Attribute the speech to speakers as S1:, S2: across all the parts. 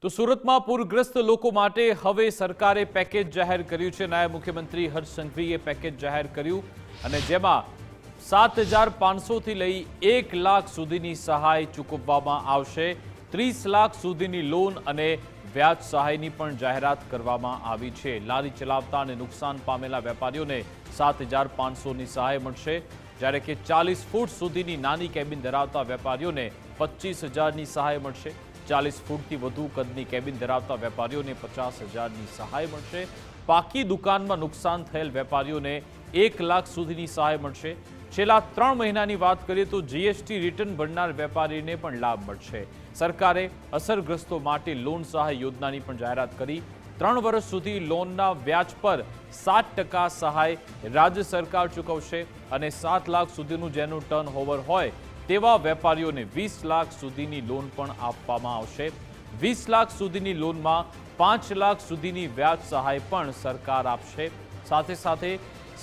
S1: તો સુરતમાં પૂરગ્રસ્ત લોકો માટે હવે સરકારે પેકેજ જાહેર કર્યું છે। નાયબ મુખ્યમંત્રી હર્ષ સંઘવીએ પેકેજ જાહેર કર્યું અને જેમાં 7,500 થી લઈ 1 લાખ સુધીની સહાય ચૂકવવામાં આવશે। 30 લાખ સુધીની લોન અને વ્યાજ સહાયની પણ જાહેરાત કરવામાં આવી છે। લારી ચલાવતા અને નુકસાન પામેલા વેપારીઓને 7,500ની સહાય મળશે, જ્યારે કે 40 ફૂટ સુધીની નાની કેબિન ધરાવતા વેપારીઓને 25,000ની સહાય મળશે। 40 ફૂટથી વધુ કદની કેબિન ધરાવતા વેપારીઓને 50,000ની સહાય મળશે। પાકી દુકાનમાં નુકસાન થયેલ વેપારીઓને 1 લાખ સુધીની સહાય મળશે। છેલ્લા 3 મહિનાની વાત કરીએ તો જીએસટી રિટર્ન ભરનાર વેપારીને પણ લાભ મળશે। સરકારે અસરગ્રસ્તો માટે લોન સહાય યોજનાની પણ જાહેરાત કરી। 3 વર્ષ સુધી લોનના વ્યાજ પર 7% સહાય રાજ્ય સરકાર ચૂકવશે અને 7 લાખ સુધીનું જેનું ટર્નઓવર હોય તેવા વેપારીઓને 20 લાખ સુધીની લોન પણ આપવામાં આવશે। 20 લાખ સુધીની લોનમાં 5 લાખ સુધીની વ્યાજ સહાય પણ સરકાર આપશે। સાથે સાથે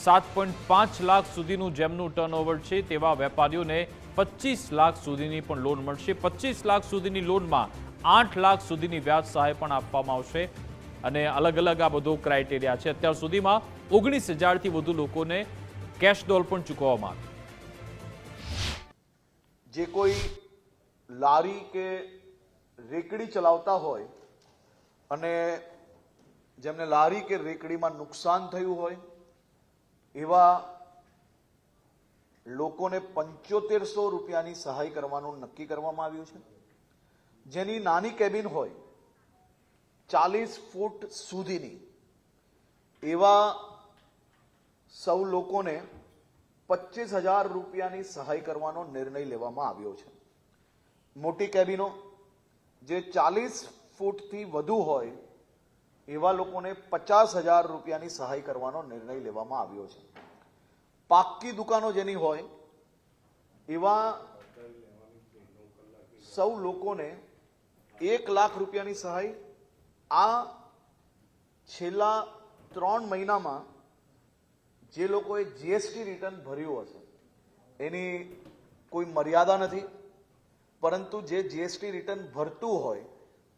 S1: 7.5 લાખ સુધીનું જેમનું ટર્નઓવર છે તેવા વેપારીઓને 25 લાખ સુધીની પણ લોન મળશે। 25 લાખ સુધીની લોનમાં 8 લાખ સુધીની વ્યાજ સહાય પણ આપવામાં આવશે અને અલગ અલગ આ બધો ક્રાઇટેરિયા છે। અત્યાર સુધીમાં 19,000થી વધુ લોકોને કેશ ડોલ પણ ચૂકવવામાં આવી।
S2: જે કોઈ લારી કે રેકડી ચલાવતા હોય અને જેમને લારી કે રેકડીમાં નુકસાન થયું હોય એવા લોકોને 7500 રૂપિયાની સહાય કરવાનું નક્કી કરવામાં આવ્યું છે। જેની નાની કેબિન હોય 40 ફૂટ સુધીની એવા સૌ લોકોને 25,000 રૂપિયાની સહાય કરવાનો નિર્ણય લેવામાં આવ્યો છે। મોટી કેબિનો જે 40 ફૂટથી વધુ હોય એવા લોકોને 50,000 રૂપિયાની સહાય કરવાનો નિર્ણય લેવામાં આવ્યો છે। પાક્કી દુકાનો જેની હોય એવા સૌ લોકોને 1 લાખ રૂપિયાની સહાય આ છેલ્લા 3 મહિનામાં જે લોકોએ જીએસટી રિટર્ન ભર્યું હશે એની કોઈ મર્યાદા નથી, પરંતુ જે જીએસટી રિટર્ન ભરતું હોય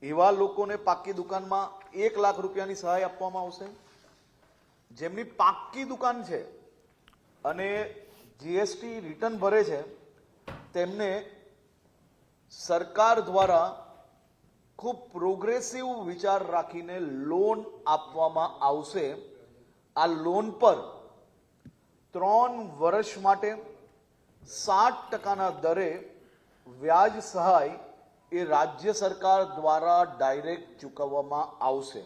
S2: એવા લોકોને પાક્કી દુકાનમાં 1 લાખ રૂપિયાની સહાય આપવામાં આવશે। જેમની પાક્કી દુકાન છે અને જીએસટી રિટર્ન ભરે છે તેમને સરકાર દ્વારા ખૂબ પ્રોગ્રેસિવ વિચાર રાખીને લોન આપવામાં આવશે। આ લોન પર 3 વર્ષ માટે 7%ના દરે વ્યાજ સહાય એ રાજ્ય સરકાર દ્વારા ડાયરેક્ટ ચૂકવવામાં આવશે।